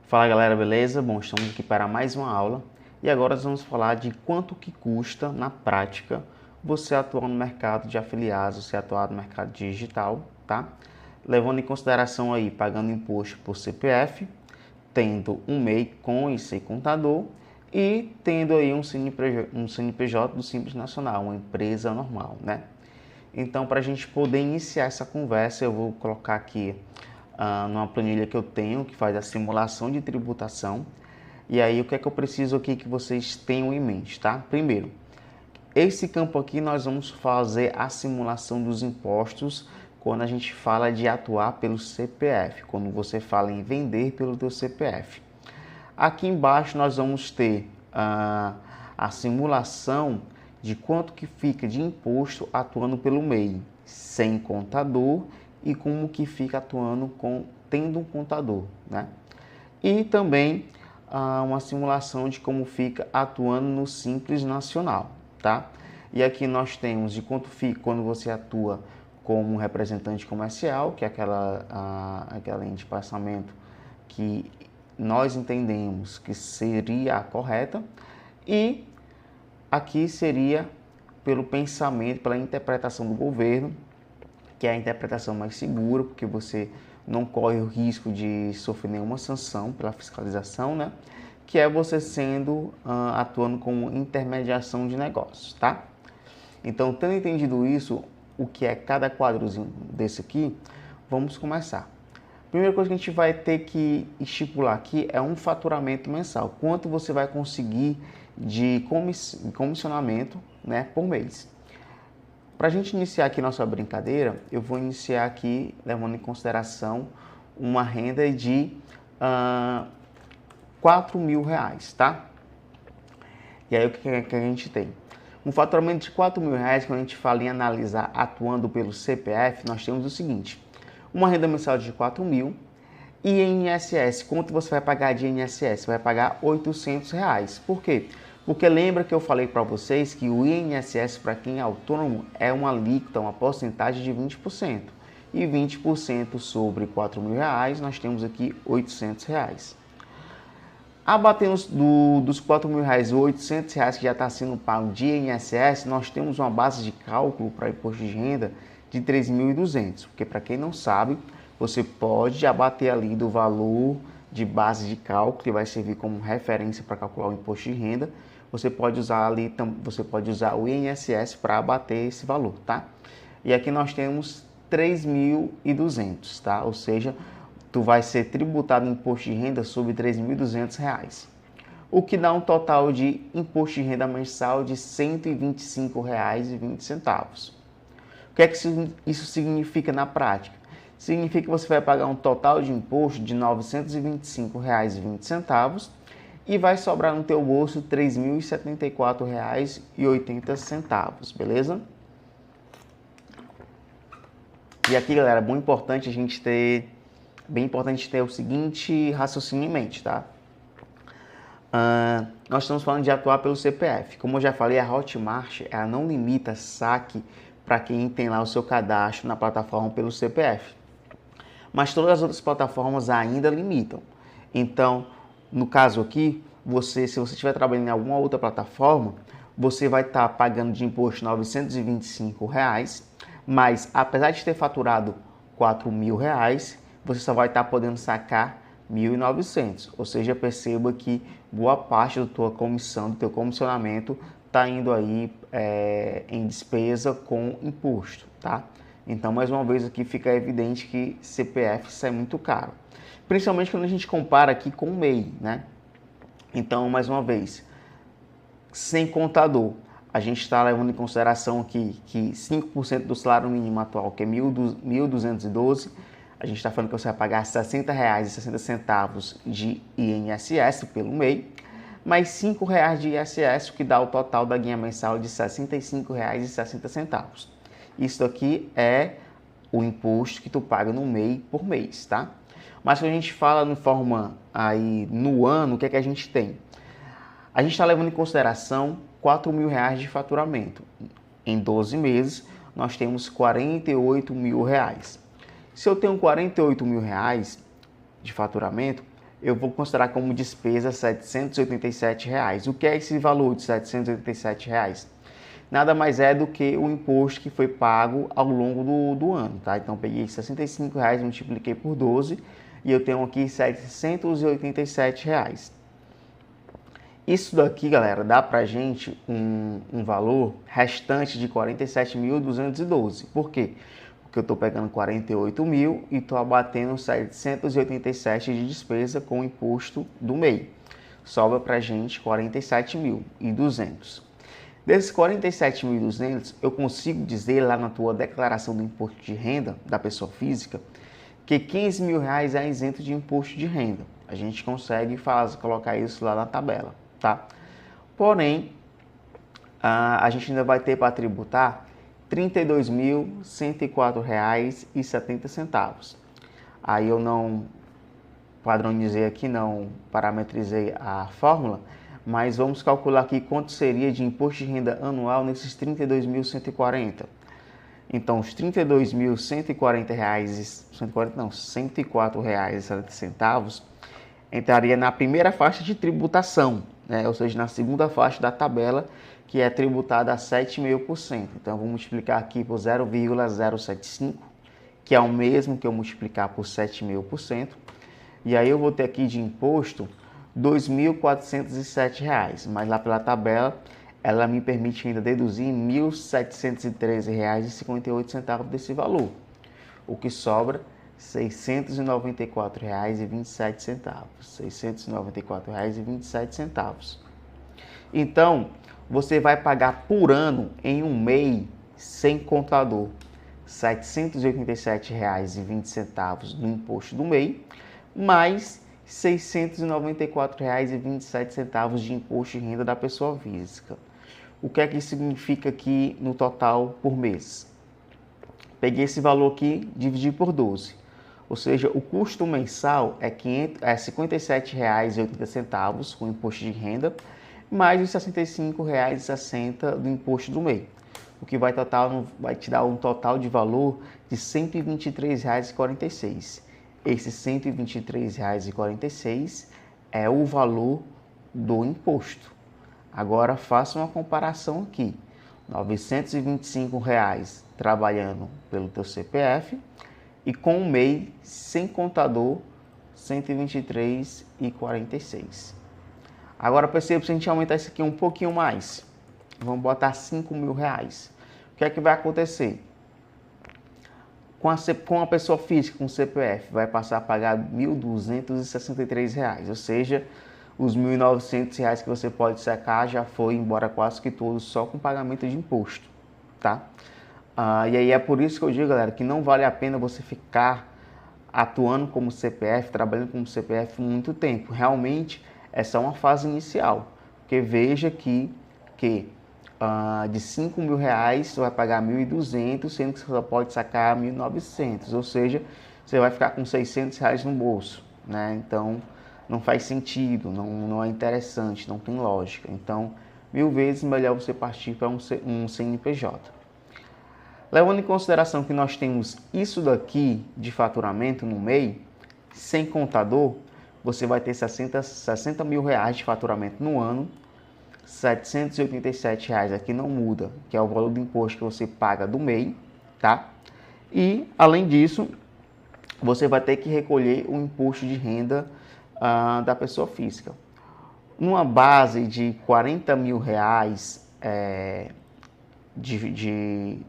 Fala galera, beleza? Bom, estamos aqui para mais uma aula e agora nós vamos falar de quanto que custa na prática você atuar no mercado de afiliados, você atuar no mercado digital, tá? Levando em consideração aí, pagando imposto por CPF, tendo um MEI com e sem contador e tendo aí um CNPJ do Simples Nacional, uma empresa normal, né? Então, para a gente poder iniciar essa conversa, eu vou colocar aqui numa planilha que eu tenho, que faz a simulação de tributação. E aí, o que é que eu preciso aqui que vocês tenham em mente, tá? Primeiro, esse campo aqui nós vamos fazer a simulação dos impostos quando a gente fala de atuar pelo CPF, quando você fala em vender pelo teu CPF. Aqui embaixo nós vamos ter a simulação de quanto que fica de imposto atuando pelo MEI, sem contador, e como que fica atuando tendo um contador, né? E também uma simulação de como fica atuando no Simples Nacional, tá? E aqui nós temos de quanto fica quando você atua como representante comercial, que é aquela ente de passamento que nós entendemos que seria a correta, e aqui seria pelo pensamento, pela interpretação do governo, que é a interpretação mais segura, porque você não corre o risco de sofrer nenhuma sanção pela fiscalização, né? Que é você atuando como intermediação de negócios, tá? Então, tendo entendido isso, o que é cada quadrozinho desse aqui, vamos começar. A primeira coisa que a gente vai ter que estipular aqui é um faturamento mensal. Quanto você vai conseguir de comissionamento, né, por mês. Para a gente iniciar aqui nossa brincadeira, eu vou iniciar aqui levando em consideração uma renda de R$4.000, tá? E aí o que a gente tem? Um faturamento de R$4.000, quando a gente fala em analisar atuando pelo CPF, nós temos o seguinte: uma renda mensal de R$4.000 e INSS. Quanto você vai pagar de INSS? Você vai pagar R$800. Por quê? Porque lembra que eu falei para vocês que o INSS para quem é autônomo é uma alíquota, uma porcentagem de 20%. E 20% sobre R$4.000, nós temos aqui R$800. Abatendo dos R$4.000 e R$800 que já está sendo pago de INSS, nós temos uma base de cálculo para imposto de renda de 3.200. Porque para quem não sabe, você pode abater ali do valor de base de cálculo, que vai servir como referência para calcular o imposto de renda. Você pode usar o INSS para abater esse valor, tá? E aqui nós temos 3.200, tá? Ou seja, tu vai ser tributado em imposto de renda sobre R$3.200, o que dá um total de imposto de renda mensal de R$125,20. O que é que isso significa na prática? Significa que você vai pagar um total de imposto de R$925,20 e vai sobrar no teu bolso R$3.074,80, beleza? E aqui, galera, bem importante a gente ter o seguinte raciocínio em mente, tá? Nós estamos falando de atuar pelo CPF. Como eu já falei, a Hotmart ela não limita saque para quem tem lá o seu cadastro na plataforma pelo CPF. Mas todas as outras plataformas ainda limitam. Então, no caso aqui, se você estiver trabalhando em alguma outra plataforma, você vai estar pagando de imposto R$925, mas apesar de ter faturado R$4.000, você só vai estar podendo sacar R$1.900. Ou seja, perceba que boa parte da tua comissão, do teu comissionamento, está indo aí em despesa com imposto, tá? Então, mais uma vez aqui fica evidente que CPF sai muito caro. Principalmente quando a gente compara aqui com o MEI, né? Então, mais uma vez, sem contador, a gente está levando em consideração aqui que 5% do salário mínimo atual, que é 1.212, a gente está falando que você vai pagar R$60,60 de INSS pelo MEI, mais R$5 de ISS, o que dá o total da guinha mensal de R$65,60. Isso aqui é o imposto que tu paga no MEI por mês, tá? Mas quando a gente fala de forma aí no ano, o que é que a gente tem? A gente está levando em consideração R$4.000 de faturamento. Em 12 meses, nós temos R$48.000. Se eu tenho R$48.000 de faturamento, eu vou considerar como despesa R$ 787. O que é esse valor de R$ 787? Nada mais é do que o imposto que foi pago ao longo do ano, tá? Então, peguei R$ 65, multipliquei por 12 e eu tenho aqui R$ 787. Isso daqui, galera, dá pra gente um valor restante de 47.212. Por quê? Porque eu estou pegando 48 mil e estou abatendo 787 de despesa com o imposto do MEI. Sobra pra gente 47.200. Desses 47.200, eu consigo dizer lá na tua declaração do imposto de renda da pessoa física que R$ 15 mil é isento de imposto de renda. A gente consegue colocar isso lá na tabela, tá? Porém, a gente ainda vai ter para tributar R$ 32.104,70. Aí eu não padronizei aqui, não parametrizei a fórmula, mas vamos calcular aqui quanto seria de imposto de renda anual nesses R$ 32.140. Então, os R$ 32.140, R$ 104,70 entraria na primeira faixa de tributação, né? Ou seja, na segunda faixa da tabela, que é tributada a 7,5%. Então, eu vou multiplicar aqui por 0,075, que é o mesmo que eu multiplicar por 7,5%. E aí eu vou ter aqui de imposto R$ 2.407, mas lá pela tabela ela me permite ainda deduzir R$ 1.713,58 desse valor, o que sobra R$ 694,27. R$ 694,27. Então, você vai pagar por ano em um MEI sem contador R$ 787,20 no imposto do MEI, mais R$ 694,27 de imposto de renda da pessoa física. O que é que isso significa aqui no total por mês? Peguei esse valor aqui, dividi por 12. Ou seja, o custo mensal é R$ 57,80 com imposto de renda, mais os R$ 65,60 do imposto do MEI. O que vai te dar um total de valor de R$ 123,46. Esses R$ 123,46 é o valor do imposto. Agora faça uma comparação aqui. R$ 925 trabalhando pelo teu CPF e com o MEI sem contador R$ 123,46. Agora perceba, se a gente aumentar isso aqui um pouquinho mais, vamos botar R$ 5 mil. O que é que vai acontecer? Com a pessoa física, com o CPF, vai passar a pagar R$ 1.263, ou seja, os R$ 1.900 que você pode sacar já foi embora quase que todos só com pagamento de imposto, tá? E aí é por isso que eu digo, galera, que não vale a pena você ficar atuando como CPF, trabalhando como CPF por muito tempo. Realmente é só uma fase inicial, porque veja que de R$ 5 mil você vai pagar 1.200, sendo que você só pode sacar 1.900, ou seja, você vai ficar com R$ 600 no bolso, né? Então não faz sentido, não é interessante, não tem lógica. Então, 1000 vezes melhor você partir para um CNPJ. Levando em consideração que nós temos isso daqui de faturamento no MEI, sem contador, você vai ter 60 mil reais de faturamento no ano, R$ 787 aqui não muda, que é o valor do imposto que você paga do MEI, tá? E, além disso, você vai ter que recolher o imposto de renda da pessoa física. Numa base de 40 mil reais de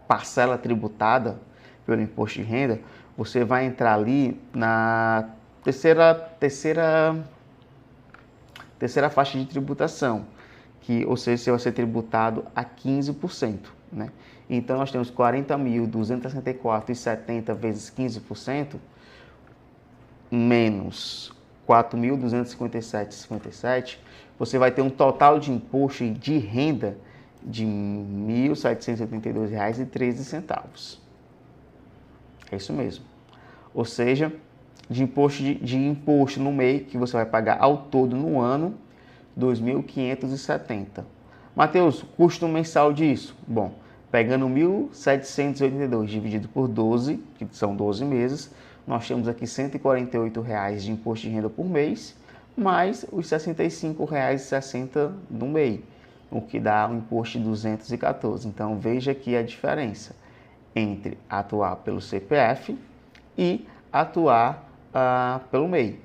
parcela tributada pelo imposto de renda, você vai entrar ali na terceira faixa de tributação, ou seja, você vai ser tributado a 15%, né? Então, nós temos 40.264,70 vezes 15%, menos 4.257,57, você vai ter um total de imposto de renda de R$ 1.782,13. É isso mesmo. Ou seja, de imposto no MEI que você vai pagar ao todo no ano, R$ 2.570. Mateus, custo mensal disso? Bom, pegando 1.782 dividido por 12, que são 12 meses, nós temos aqui R$ 148,00 de imposto de renda por mês, mais os R$ 65,60 do MEI, o que dá um imposto de 214. Então veja aqui a diferença entre atuar pelo CPF e atuar pelo MEI.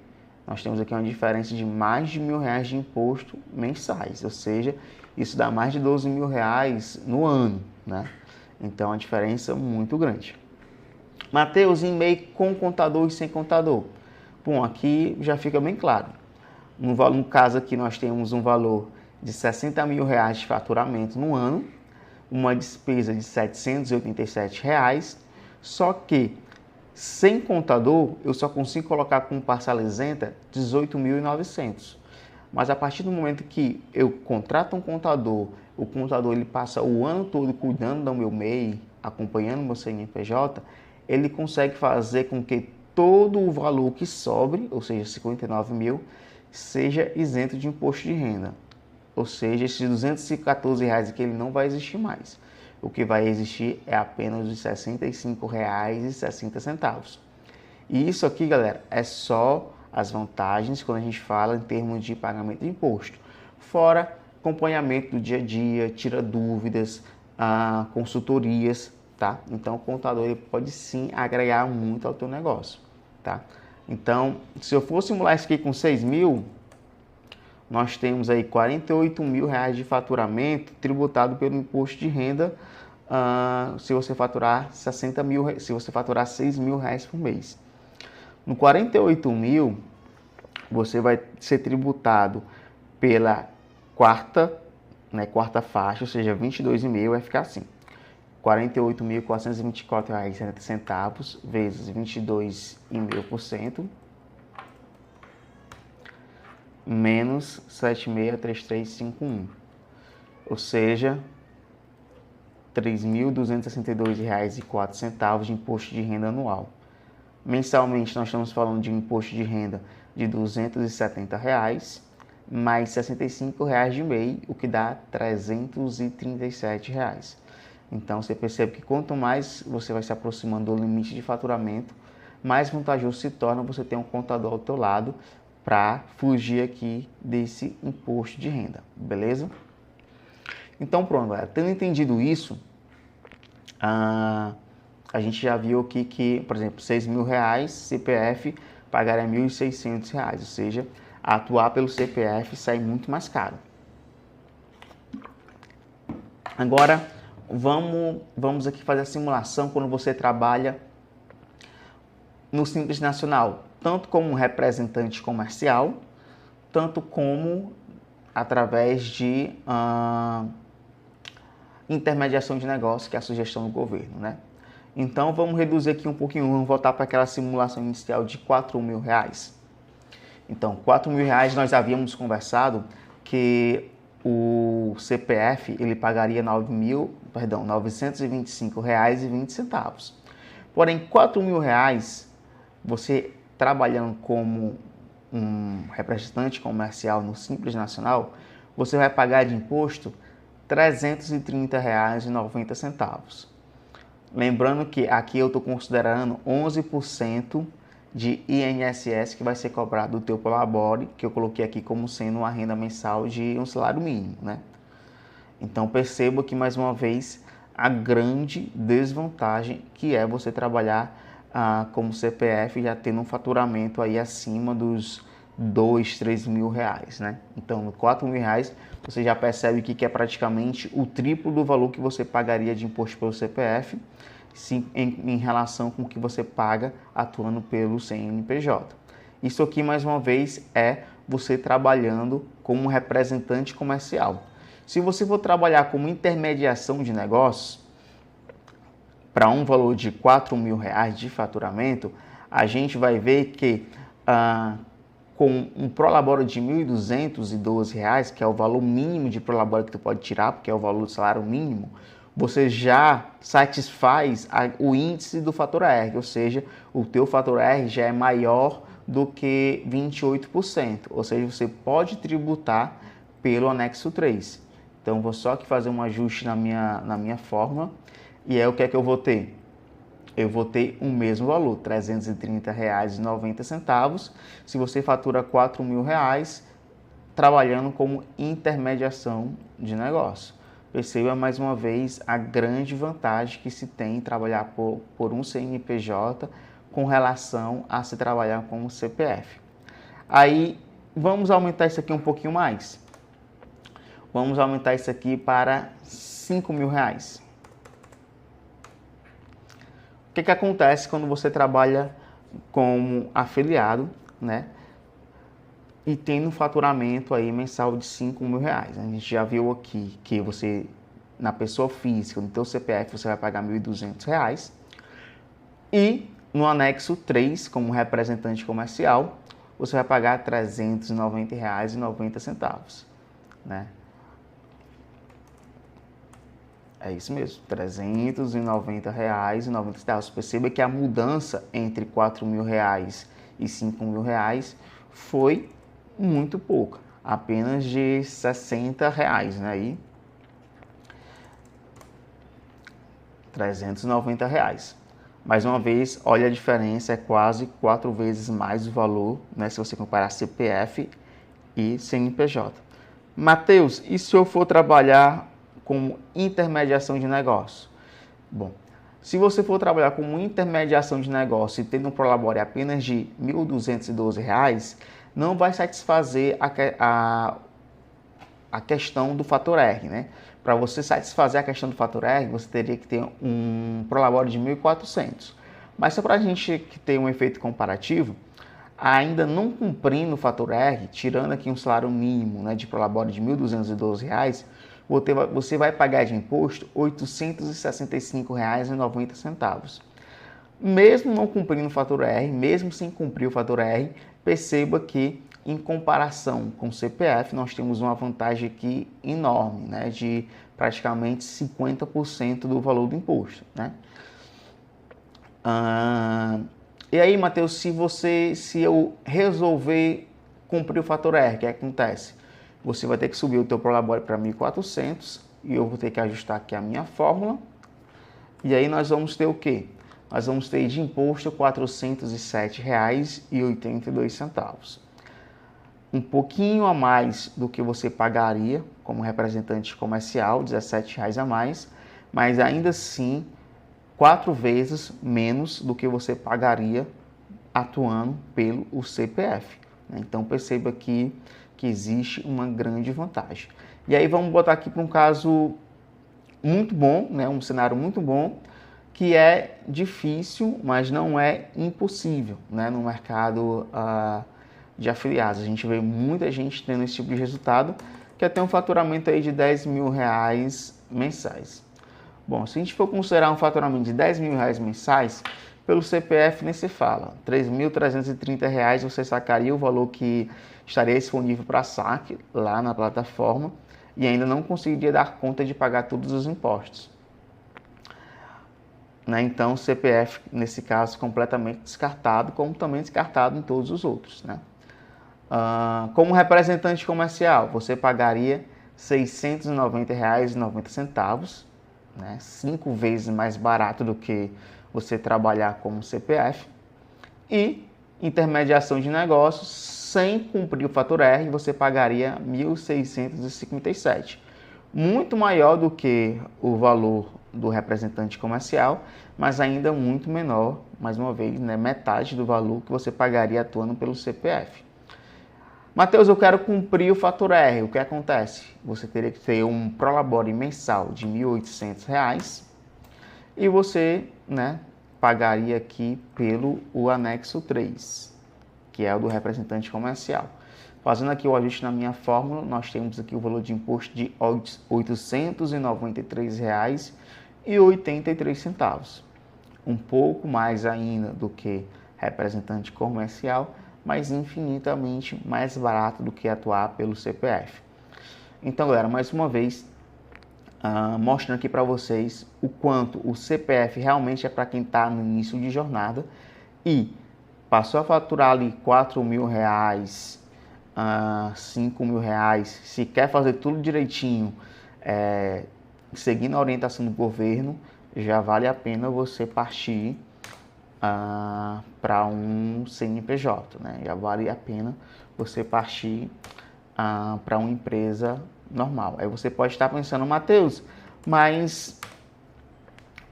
Nós temos aqui uma diferença de mais de R$ 1.000 de imposto mensais, ou seja, isso dá mais de R$ 12.000 no ano, né? Então, a diferença é muito grande. Matheus, em MEI com contador e sem contador? Bom, aqui já fica bem claro. No caso aqui, nós temos um valor de R$ 60.000 de faturamento no ano, uma despesa de R$ 787, só que sem contador, eu só consigo colocar como parcela isenta R$ 18.900. Mas a partir do momento que eu contrato um contador, o contador ele passa o ano todo cuidando do meu MEI, acompanhando o meu CNPJ, ele consegue fazer com que todo o valor que sobre, ou seja, 59 mil, seja isento de imposto de renda. Ou seja, esses R$ 214 aqui ele não vai existir mais. O que vai existir é apenas os R$ 65,60. E isso aqui, galera, é só as vantagens quando a gente fala em termos de pagamento de imposto. Fora acompanhamento do dia a dia, tira dúvidas, consultorias, tá? Então o contador ele pode sim agregar muito ao teu negócio, tá? Então, se eu for simular isso aqui com 6 mil, nós temos aí R$ 48.000 de faturamento tributado pelo imposto de renda, se você faturar 60 mil, se você faturar R$ 6.000 por mês. No 48 mil, você vai ser tributado pela quarta faixa, ou seja, 22,5 vai ficar assim. R$ 48.424,70 vezes 22,5%. Menos 763351, ou seja, R$ 3.262,04 de imposto de renda anual. Mensalmente nós estamos falando de um imposto de renda de R$ 270, mais R$ 65 de MEI, o que dá R$ 337. Então você percebe que quanto mais você vai se aproximando do limite de faturamento, mais vantajoso se torna você ter um contador ao teu lado para fugir aqui desse imposto de renda, beleza? Então pronto, galera. Tendo entendido isso, a gente já viu aqui que, por exemplo, R$ 6.000, CPF pagaria R$ 1.600, ou seja, atuar pelo CPF sai muito mais caro. Agora, vamos aqui fazer a simulação quando você trabalha no Simples Nacional, tanto como representante comercial, tanto como através de intermediação de negócio, que é a sugestão do governo, né? Então, vamos reduzir aqui um pouquinho, vamos voltar para aquela simulação inicial de R$ 4.000. Então, R$ 4.000 nós havíamos conversado que o CPF ele pagaria R$ 925,20. Porém, R$ 4.000, você trabalhando como um representante comercial no Simples Nacional, você vai pagar de imposto R$ 330,90. Lembrando que aqui eu estou considerando 11% de INSS que vai ser cobrado do teu Prolabore, que eu coloquei aqui como sendo uma renda mensal de um salário mínimo, né? Então perceba que mais uma vez a grande desvantagem que é você trabalhar como CPF já tendo um faturamento aí acima dos R$ 2.000, 3.000, né? Então, no R$ 4.000, você já percebe que é praticamente o triplo do valor que você pagaria de imposto pelo CPF, sim, em relação com o que você paga atuando pelo CNPJ. Isso aqui, mais uma vez, é você trabalhando como representante comercial. Se você for trabalhar como intermediação de negócios, para um valor de R$ 4.000 de faturamento, a gente vai ver que com um Prolabore de R$ 1.212, que é o valor mínimo de Prolabore que tu pode tirar, porque é o valor do salário mínimo, você já satisfaz o índice do fator R, ou seja, o teu fator R já é maior do que 28%, ou seja, você pode tributar pelo anexo 3. Então, vou só aqui fazer um ajuste na minha fórmula, e aí o que é que eu vou ter? eu vou ter o mesmo valor, R$ 330,90, se você fatura R$ 4.000 trabalhando como intermediação de negócio. Perceba mais uma vez a grande vantagem que se tem em trabalhar por um CNPJ com relação a se trabalhar como CPF. Aí, vamos aumentar isso aqui um pouquinho mais. Vamos aumentar isso aqui para R$ 5.000. O que acontece quando você trabalha como afiliado, né? E tendo um faturamento aí mensal de R$ 5.000. A gente já viu aqui que você, na pessoa física, no teu CPF, você vai pagar R$ 1.200. E no anexo 3, como representante comercial, você vai pagar R$ 390,90, né? É isso mesmo, R$ 390,90. Perceba que a mudança entre R$ 4.000 e R$ 5.000 foi muito pouca, apenas de R$ 60, né? Aí, R$ 390. Mais uma vez, olha a diferença, é quase 4 vezes mais o valor, né? Se você comparar CPF e CNPJ. Matheus, e se eu for trabalhar como intermediação de negócio? Bom, se você for trabalhar como intermediação de negócio e tendo um prolabore apenas de R$ 1.212, não vai satisfazer a questão do fator R, né? Para você satisfazer a questão do fator R, você teria que ter um prolabore de 1.400. Mas só para a gente ter um efeito comparativo, ainda não cumprindo o fator R, tirando aqui um salário mínimo, né, de prolabore de R$ 1.212, você vai pagar de imposto R$ 865,90. Mesmo não cumprindo o fator R, mesmo sem cumprir o fator R, perceba que, em comparação com o CPF, nós temos uma vantagem aqui enorme, né, de praticamente 50% do valor do imposto, né? E aí, Matheus, se eu resolver cumprir o fator R, o que acontece? Você vai ter que subir o teu prolabore para 1.400 e eu vou ter que ajustar aqui a minha fórmula. E aí nós vamos ter o quê? Nós vamos ter de imposto R$ 407,82. Um pouquinho a mais do que você pagaria como representante comercial, R$ 17 a mais, mas ainda assim 4 vezes menos do que você pagaria atuando pelo CPF. Então perceba que existe uma grande vantagem. E aí vamos botar aqui para um caso muito bom, né? Um cenário muito bom, que é difícil, mas não é impossível, né? No mercado de afiliados. A gente vê muita gente tendo esse tipo de resultado, que é ter um faturamento aí de R$ 10.000 mensais. Bom, se a gente for considerar um faturamento de R$ 10.000 mensais, pelo CPF nem se fala. R$ 3.330 você sacaria o valor que estaria disponível para saque lá na plataforma e ainda não conseguiria dar conta de pagar todos os impostos. Né? Então, o CPF, nesse caso, completamente descartado, como também descartado em todos os outros. Né? Como representante comercial, você pagaria R$ 690,90, né? 5 vezes mais barato do que você trabalhar como CPF. E intermediação de negócios, sem cumprir o fator R, você pagaria R$ 1.657. Muito maior do que o valor do representante comercial, mas ainda muito menor, mais uma vez, né, metade do valor que você pagaria atuando pelo CPF. Matheus, eu quero cumprir o fator R. O que acontece? Você teria que ter um prolabore mensal de R$ 1.800 e você, né, pagaria aqui pelo anexo 3, que é o do representante comercial. Fazendo aqui o ajuste na minha fórmula, nós temos aqui o valor de imposto de R$ 893,83. Um pouco mais ainda do que representante comercial, mas infinitamente mais barato do que atuar pelo CPF. Então, galera, mais uma vez, mostrando aqui para vocês o quanto o CPF realmente é para quem está no início de jornada e passou a faturar ali R$ 4.000, R$ 5.000, se quer fazer tudo direitinho, seguindo a orientação do governo, já vale a pena você partir para um CNPJ, né? Já vale a pena você partir para uma empresa normal. Aí você pode estar pensando, Matheus, mas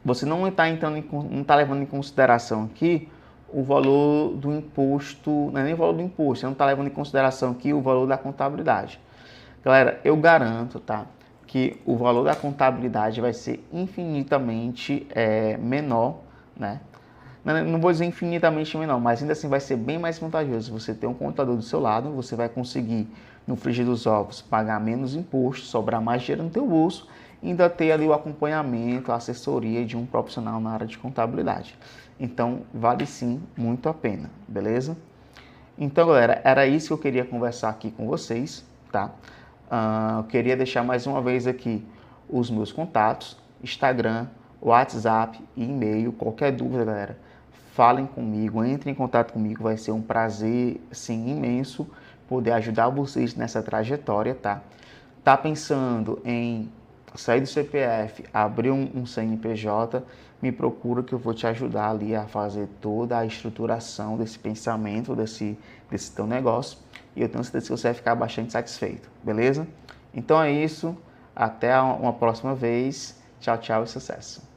você não está não está levando em consideração aqui o valor do imposto, não é nem o valor do imposto, você não está levando em consideração aqui o valor da contabilidade. Galera, eu garanto, tá, que o valor da contabilidade vai ser infinitamente menor, né? Não vou dizer infinitamente menor, mas ainda assim vai ser bem mais vantajoso. Você ter um contador do seu lado, você vai conseguir, no frigir dos ovos, pagar menos imposto, sobrar mais dinheiro no teu bolso, e ainda ter ali o acompanhamento, a assessoria de um profissional na área de contabilidade. Então, vale sim muito a pena, beleza? Então, galera, era isso que eu queria conversar aqui com vocês, tá? Eu queria deixar mais uma vez aqui os meus contatos, Instagram, WhatsApp e e-mail. Qualquer dúvida, galera, falem comigo, entrem em contato comigo, vai ser um prazer, sim, imenso poder ajudar vocês nessa trajetória, tá? Tá pensando em sair do CPF, abrir um CNPJ, me procura que eu vou te ajudar ali a fazer toda a estruturação desse pensamento, desse teu negócio. E eu tenho certeza que você vai ficar bastante satisfeito, beleza? Então é isso, até uma próxima vez. Tchau, tchau e sucesso!